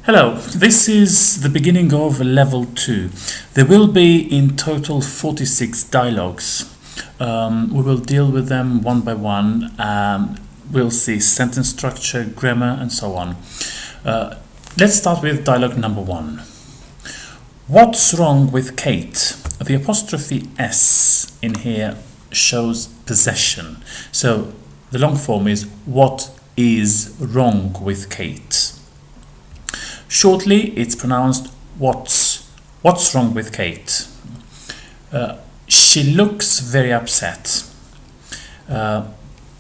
Hello, this is the beginning of level 2. There will be in total 46 dialogues. We will deal with them one by one. We'll see sentence structure, grammar, and so on. Let's start with dialogue number 1. What's wrong with Kate? The apostrophe S in here shows possession. So the long form is what is wrong with Kate? Shortly, it's pronounced what's wrong with Kate? She looks very upset.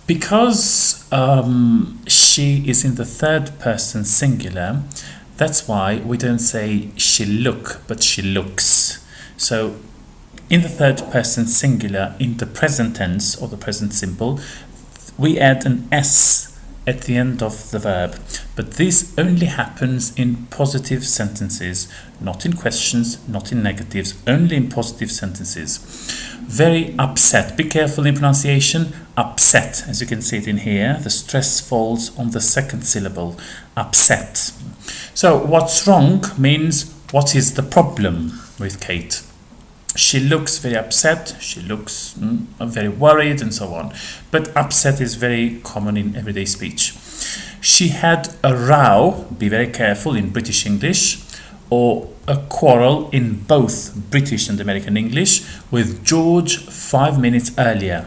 Because she is in the third person singular, that's why we don't say she look, but she looks. So in the third person singular, in the present tense or the present simple, we add an S at the end of the verb, but this only happens in positive sentences, not in questions, not in negatives, only in positive sentences. Very upset. Be careful in pronunciation. Upset, as you can see it in here, the stress falls on the second syllable. Upset. So what's wrong means what is the problem with Kate? She looks very upset, she looks very worried, and so on. But upset is very common in everyday speech. She had a row, be very careful in British English, or a quarrel in both British and American English with George 5 minutes earlier.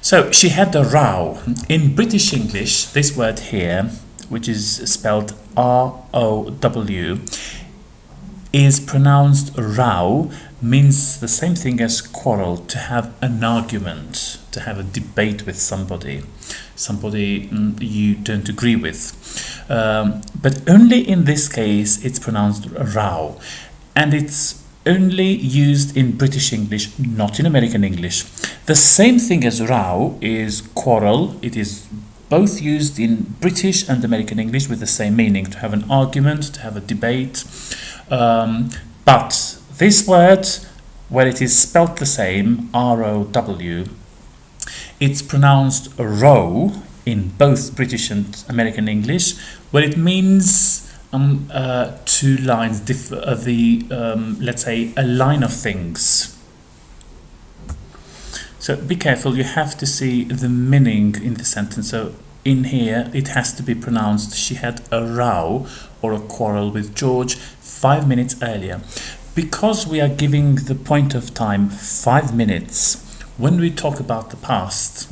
So she had a row. In British English, this word here, which is spelled R-O-W, is pronounced row, means the same thing as quarrel, to have an argument, to have a debate with somebody you don't agree with. But only in this case it's pronounced row, and it's only used in British English, not in American English. The same thing as row is quarrel. It is both used in British and American English with the same meaning, to have an argument, to have a debate. But this word, where it is spelt the same, R-O-W, it's pronounced row in both British and American English, where it means two lines, let's say a line of things. So be careful, you have to see the meaning in the sentence. So in here, it has to be pronounced she had a row or a quarrel with George 5 minutes earlier. Because we are giving the point of time 5 minutes, when we talk about the past,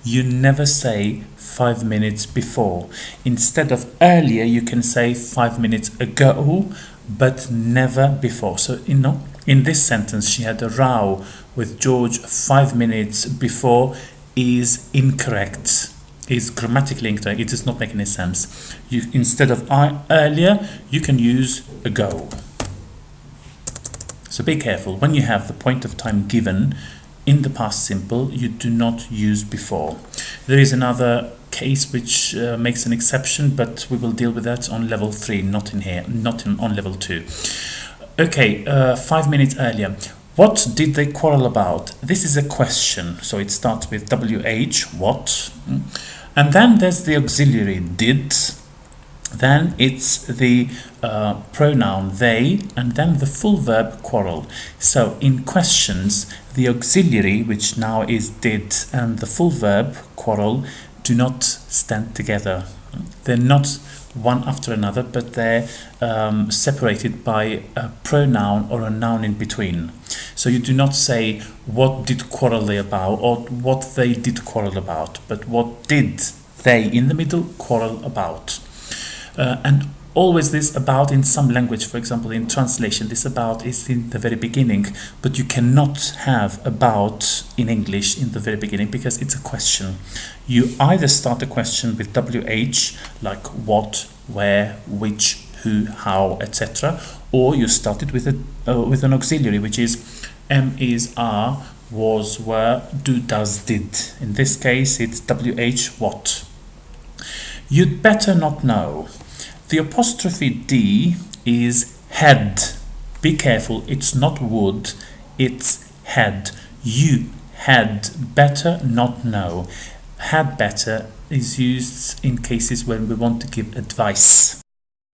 you never say 5 minutes before. Instead of earlier, you can say 5 minutes ago, but never before. So in this sentence, she had a row with George 5 minutes before is incorrect, is grammatically incorrect. It does not make any sense. Instead of earlier, you can use ago. So be careful. When you have the point of time given in the past simple, you do not use before. There is another case which makes an exception, but we will deal with that on level 3, not in here, on level 2. Okay, 5 minutes earlier. What did they quarrel about? This is a question, so it starts with WH, what, and then there's the auxiliary did. Then it's the pronoun they, and then the full verb quarrel. So in questions, the auxiliary, which now is did, and the full verb quarrel do not stand together. They're not one after another, but they're separated by a pronoun or a noun in between. So you do not say what did quarrel they about or what they did quarrel about, but what did they in the middle quarrel about. And always this about in some language, for example in translation, this about is in the very beginning, but you cannot have about in English in the very beginning because it's a question. You either start a question with WH, like what, where, which, who, how, etc., or you start it with an auxiliary, which is am, is, are, was, were, do, does, did. In this case it's WH, what. You'd better not know. The apostrophe D is had. Be careful, it's not would, it's had. You had better not know. Had better is used in cases when we want to give advice.